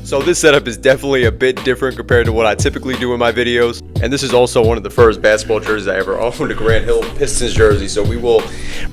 So this setup is definitely a bit different compared to what I typically do in my videos. And this is also one of the first basketball jerseys I ever owned, a Grant Hill Pistons jersey. So we will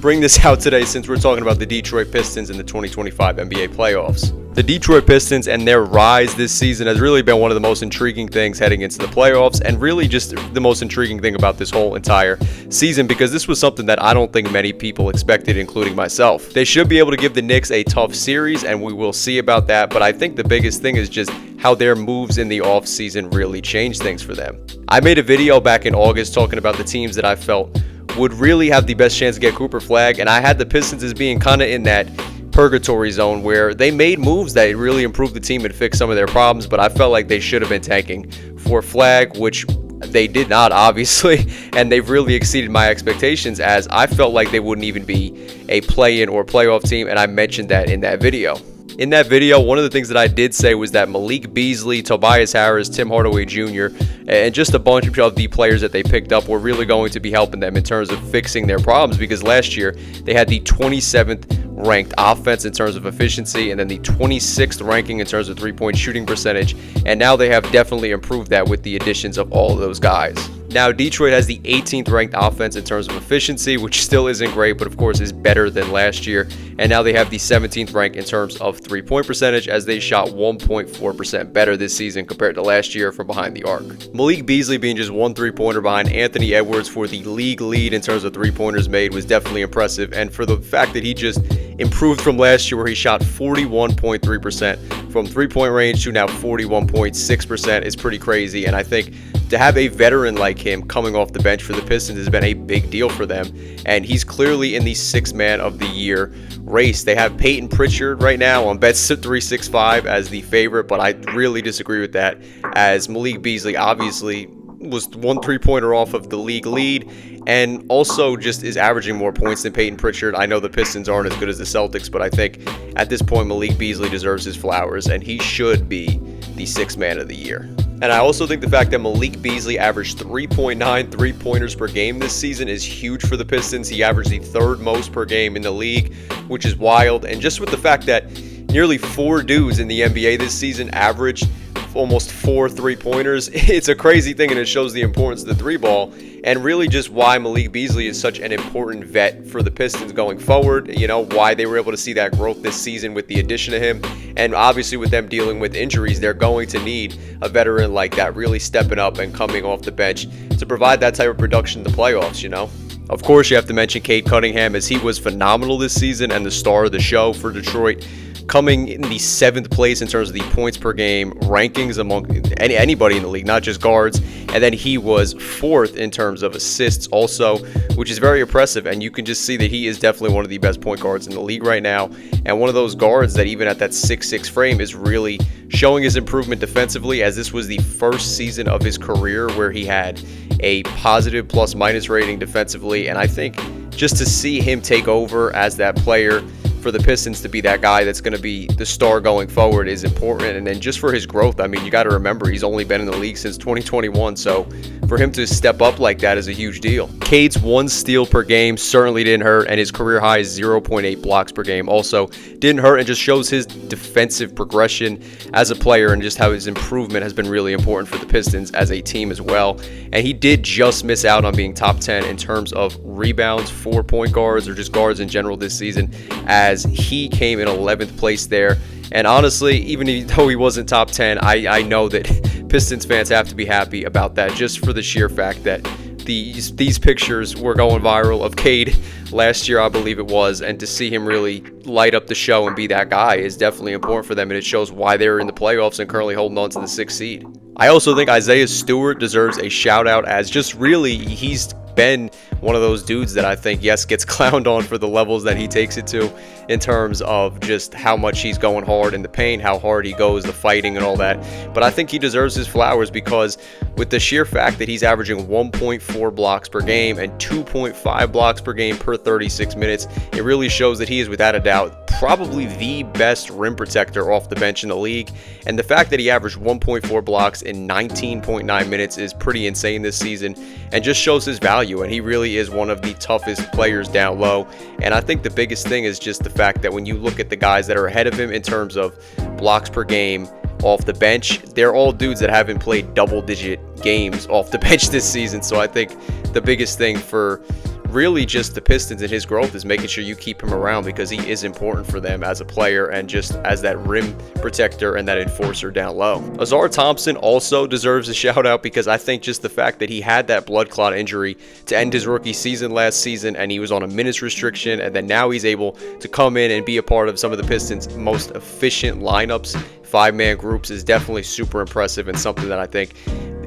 bring this out today since we're talking about the Detroit Pistons in the 2025 NBA playoffs. The Detroit Pistons and their rise this season has really been one of the most intriguing things heading into the playoffs, and really just the most intriguing thing about this whole entire season, because this was something that I don't think many people expected, including myself. They should be able to give the Knicks a tough series, and we will see about that, but I think the biggest thing is just how their moves in the offseason really changed things for them. I made a video back in August talking about the teams that I felt would really have the best chance to get Cooper Flag, and I had the Pistons as being kind of in that purgatory zone where they made moves that really improved the team and fixed some of their problems, but I felt like they should have been tanking for Flag, which they did not, obviously, and they've really exceeded my expectations, as I felt like they wouldn't even be a play-in or playoff team, and I mentioned that in that video. In that video, one of the things that I did say was that Malik, Beasley, Tobias Harris, Tim Hardaway Jr., and just a bunch of the players that they picked up were really going to be helping them in terms of fixing their problems, because last year they had the 27th ranked offense in terms of efficiency, and then the 26th ranking in terms of three-point shooting percentage, and now they have definitely improved that with the additions of all of those guys. Now, Detroit has the 18th ranked offense in terms of efficiency, which still isn't great, but of course is better than last year. And now they have the 17th rank in terms of three-point percentage, as they shot 1.4% better this season compared to last year from behind the arc. Malik Beasley being just one three-pointer behind Anthony Edwards for the league lead in terms of three-pointers made was definitely impressive. And for the fact that he just improved from last year, where he shot 41.3% from three-point range to now 41.6%, is pretty crazy. And I think to have a veteran like him coming off the bench for the Pistons has been a big deal for them, and he's clearly in the sixth man of the year race. They have Peyton Pritchard right now on Bet365 as the favorite, but I really disagree with that, as Malik Beasley obviously was one three-pointer off of the league lead, and also just is averaging more points than Peyton Pritchard. I know the Pistons aren't as good as the Celtics, but I think at this point Malik Beasley deserves his flowers, and he should be the sixth man of the year. And I also think the fact that Malik Beasley averaged 3.9 three-pointers per game this season is huge for the Pistons. He averaged the third most per game in the league, which is wild. And just with the fact that nearly 4 dudes in the NBA this season averaged almost 4 three-pointers, it's a crazy thing, and it shows the importance of the three ball, and really just why Malik Beasley is such an important vet for the Pistons going forward. You know, why they were able to see that growth this season with the addition of him, and obviously with them dealing with injuries, they're going to need a veteran like that really stepping up and coming off the bench to provide that type of production in the playoffs, you know. Of course, you have to mention Cade Cunningham, as he was phenomenal this season and the star of the show for Detroit, coming in the 7th place in terms of the points per game rankings among anybody in the league, not just guards. And then he was 4th in terms of assists also, which is very impressive. And you can just see that he is definitely one of the best point guards in the league right now, and one of those guards that even at that 6'6" frame is really showing his improvement defensively, as this was the first season of his career where he had a positive plus-minus rating defensively. And I think just to see him take over as that player for the Pistons, to be that guy that's going to be the star going forward, is important. And then just for his growth, I mean, you got to remember he's only been in the league since 2021, so for him to step up like that is a huge deal. Cade's 1 steal per game certainly didn't hurt, and his career high is 0.8 blocks per game also didn't hurt, and just shows his defensive progression as a player, and just how his improvement has been really important for the Pistons as a team as well. And he did just miss out on being top 10 in terms of rebounds for point guards, or just guards in general this season, as he came in 11th place there. And honestly, even though he wasn't top 10, I know that Pistons fans have to be happy about that, just for the sheer fact that these pictures were going viral of Cade last year, I believe it was, and to see him really light up the show and be that guy is definitely important for them, and it shows why they're in the playoffs and currently holding on to the 6th seed. I also think Isaiah Stewart deserves a shout out, as just really he's been one of those dudes that I think, yes, gets clowned on for the levels that he takes it to, in terms of just how much he's going hard in the paint, how hard he goes, the fighting and all that. But I think he deserves his flowers, because with the sheer fact that he's averaging 1.4 blocks per game and 2.5 blocks per game per 36 minutes, it really shows that he is, without a doubt, probably the best rim protector off the bench in the league. And the fact that he averaged 1.4 blocks in 19.9 minutes is pretty insane this season, and just shows his value. And he really is one of the toughest players down low. And I think the biggest thing is just the fact that when you look at the guys that are ahead of him in terms of blocks per game, off the bench. They're all dudes that haven't played double-digit games off the bench this season. So I think the biggest thing for really just the Pistons and his growth is making sure you keep him around, because he is important for them as a player and just as that rim protector and that enforcer down low. Ausar Thompson also deserves a shout out, because I think just the fact that he had that blood clot injury to end his rookie season last season, and he was on a minutes restriction, and then now he's able to come in and be a part of some of the Pistons' most efficient lineups, 5-man groups, is definitely super impressive and something that I think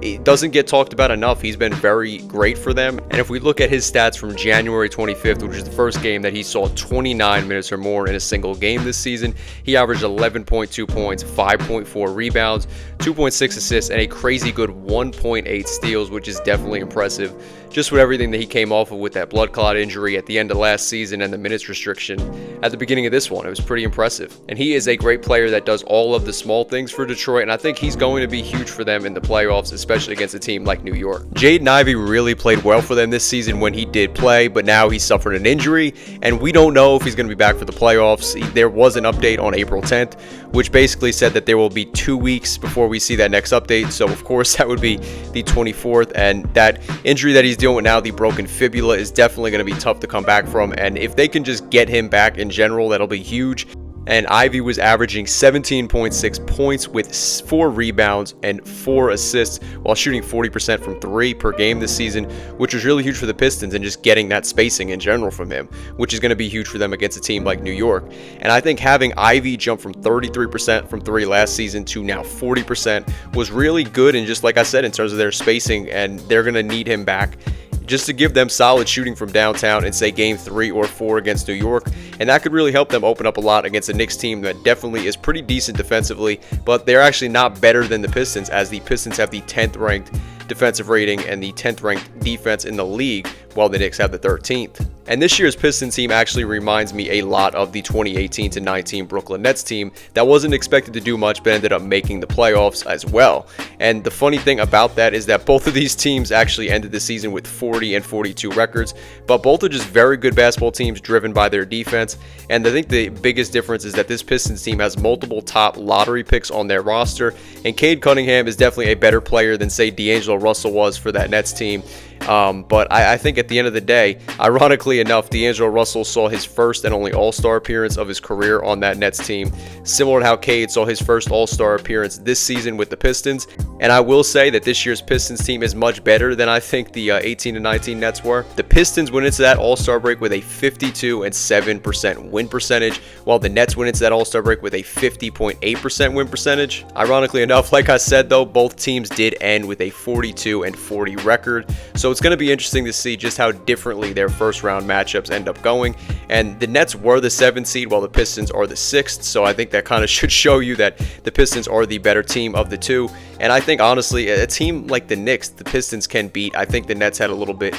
it doesn't get talked about enough. He's been very great for them. And if we look at his stats from January 25th, which is the first game that he saw 29 minutes or more in a single game this season, he averaged 11.2 points, 5.4 rebounds, 2.6 assists, and a crazy good 1.8 steals, which is definitely impressive. Just with everything that he came off of with that blood clot injury at the end of last season and the minutes restriction at the beginning of this one, it was pretty impressive. And he is a great player that does all of the small things for Detroit, and I think he's going to be huge for them in the playoffs, especially against a team like New York. Jaden Ivey really played well for them this season when he did play, but now he suffered an injury, and we don't know if he's going to be back for the playoffs. There was an update on April 10th, which basically said that there will be 2 weeks before we see that next update. So of course that would be the 24th, and that injury that he's dealing with now, the broken fibula, is definitely going to be tough to come back from. And if they can just get him back in general, that'll be huge. And Ivey was averaging 17.6 points with 4 rebounds and 4 assists while shooting 40% from 3 per game this season, which was really huge for the Pistons, and just getting that spacing in general from him, which is going to be huge for them against a team like New York. And I think having Ivey jump from 33% from 3 last season to now 40% was really good, and just like I said, in terms of their spacing, and they're going to need him back just to give them solid shooting from downtown in, say, game 3 or 4 against New York. And that could really help them open up a lot against a Knicks team that definitely is pretty decent defensively, but they're actually not better than the Pistons, as the Pistons have the 10th ranked defensive rating and the 10th ranked defense in the league, while the Knicks have the 13th. And this year's Pistons team actually reminds me a lot of the 2018-19 Brooklyn Nets team that wasn't expected to do much but ended up making the playoffs as well. And the funny thing about that is that both of these teams actually ended the season with 40 and 42 records, but both are just very good basketball teams driven by their defense. And I think the biggest difference is that this Pistons team has multiple top lottery picks on their roster, and Cade Cunningham is definitely a better player than, say, D'Angelo Russell was for that Nets team. But I think at the end of the day, ironically enough, D'Angelo Russell saw his first and only All-Star appearance of his career on that Nets team, similar to how Cade saw his first All-Star appearance this season with the Pistons. And I will say that this year's Pistons team is much better than I think the 18-19 Nets were. The Pistons went into that All-Star break with a 52.7% win percentage, while the Nets went into that All-Star break with a 50.8% win percentage. Ironically enough, like I said though, both teams did end with a 42-40 record. So it's going to be interesting to see just how differently their first round matchups end up going. And the Nets were the 7th seed while the Pistons are the 6th. So I think that kind of should show you that the Pistons are the better team of the two. And I think honestly, a team like the Knicks, the Pistons can beat. I think the Nets had a little bit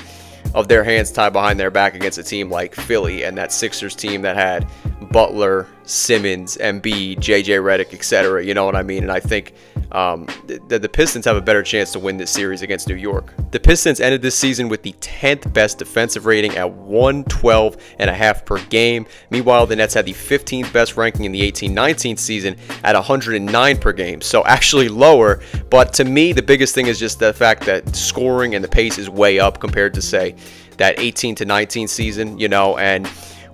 of their hands tied behind their back against a team like Philly and that Sixers team that had Butler, Simmons, Embiid, JJ Redick, etc. You know what I mean? And I think the Pistons have a better chance to win this series against New York. The Pistons ended this season with the 10th best defensive rating at 112.5 per game. Meanwhile, the Nets had the 15th best ranking in the 18-19 season at 109 per game. So actually lower, but to me, the biggest thing is just the fact that scoring and the pace is way up compared to, say, that 18-19 season, you know. And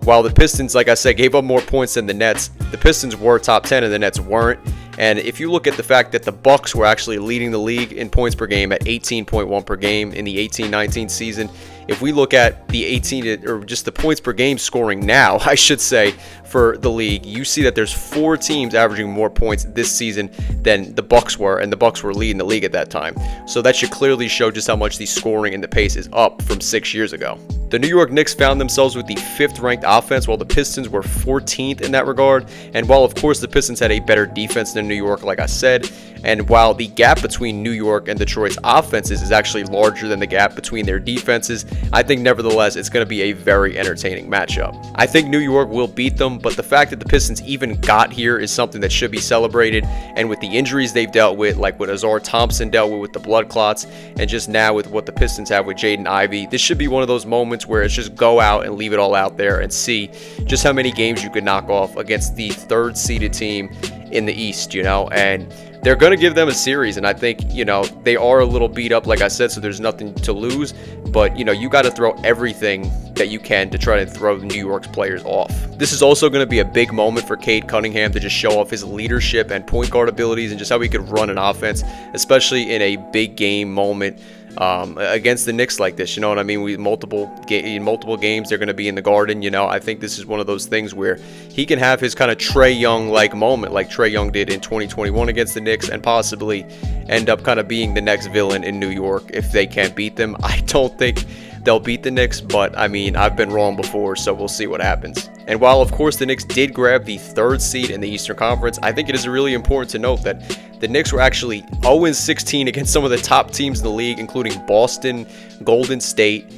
while the Pistons, like I said, gave up more points than the Nets, the Pistons were top 10 and the Nets weren't. And if you look at the fact that the Bucks were actually leading the league in points per game at 18.1 per game in the 18-19 season, if we look at the 18 or just the points per game scoring now, I should say, for the league, you see that there's 4 teams averaging more points this season than the Bucks were, and the Bucks were leading the league at that time. So that should clearly show just how much the scoring and the pace is up from 6 years ago. The New York Knicks found themselves with the 5th ranked offense, while the Pistons were 14th in that regard. And while of course the Pistons had a better defense than New York, like I said, and while the gap between New York and Detroit's offenses is actually larger than the gap between their defenses, I think nevertheless it's going to be a very entertaining matchup. I think New York will beat them, but the fact that the Pistons even got here is something that should be celebrated. And with the injuries they've dealt with, like what Ausar Thompson dealt with the blood clots, and just now with what the Pistons have with Jaden Ivey, this should be one of those moments where it's just go out and leave it all out there and see just how many games you could knock off against the 3rd seeded team in the East, you know. And they're going to give them a series. And I think, you know, they are a little beat up, like I said, so there's nothing to lose. But, you know, you got to throw everything that you can to try to throw New York's players off. This is also going to be a big moment for Cade Cunningham to just show off his leadership and point guard abilities and just how he could run an offense, especially in a big game moment against the Knicks like this. You know what I mean? In multiple games, they're going to be in the Garden. You know, I think this is one of those things where he can have his kind of Trae Young-like moment, like Trae Young did in 2021 against the Knicks, and possibly end up kind of being the next villain in New York if they can't beat them. I don't think they'll beat the Knicks, but I mean, I've been wrong before, so we'll see what happens. And while, of course, the Knicks did grab the 3rd seed in the Eastern Conference, I think it is really important to note that the Knicks were actually 0-16 against some of the top teams in the league, including Boston, Golden State,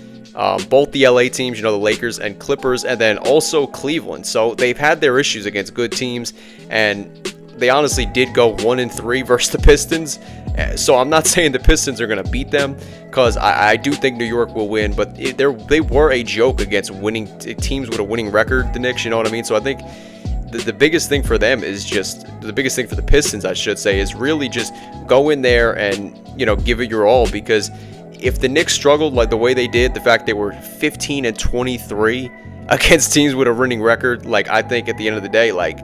both the LA teams, you know, the Lakers and Clippers, and then also Cleveland. So they've had their issues against good teams, and they honestly did go 1-3 versus the Pistons. So I'm not saying the Pistons are going to beat them, because I do think New York will win, but they were a joke against winning teams with a winning record, the Knicks, you know what I mean? So I think the biggest thing for them is just, the biggest thing for the Pistons, I should say, is really just go in there and, you know, give it your all. Because if the Knicks struggled like the way they did, the fact they were 15-23 against teams with a winning record, like, I think at the end of the day, like,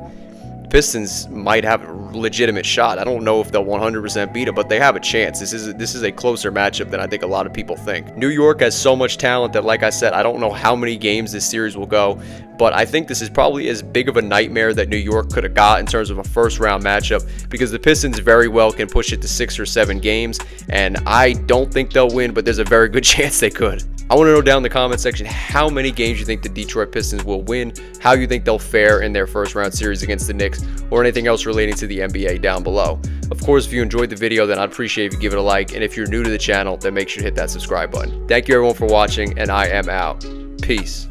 Pistons might have a legitimate shot. I don't know if they'll 100% beat them, but they have a chance. This is a closer matchup than I think a lot of people think. New York has so much talent that, like I said, I don't know how many games this series will go, but I think this is probably as big of a nightmare that New York could have got in terms of a first-round matchup, because the Pistons very well can push it to 6 or 7 games, and I don't think they'll win, but there's a very good chance they could. I want to know down in the comment section how many games you think the Detroit Pistons will win, how you think they'll fare in their first-round series against the Knicks, or anything else relating to the NBA down below. Of course, if you enjoyed the video, then I'd appreciate if you give it a like, and if you're new to the channel, then make sure to hit that subscribe button. Thank you everyone for watching, and I am out. Peace.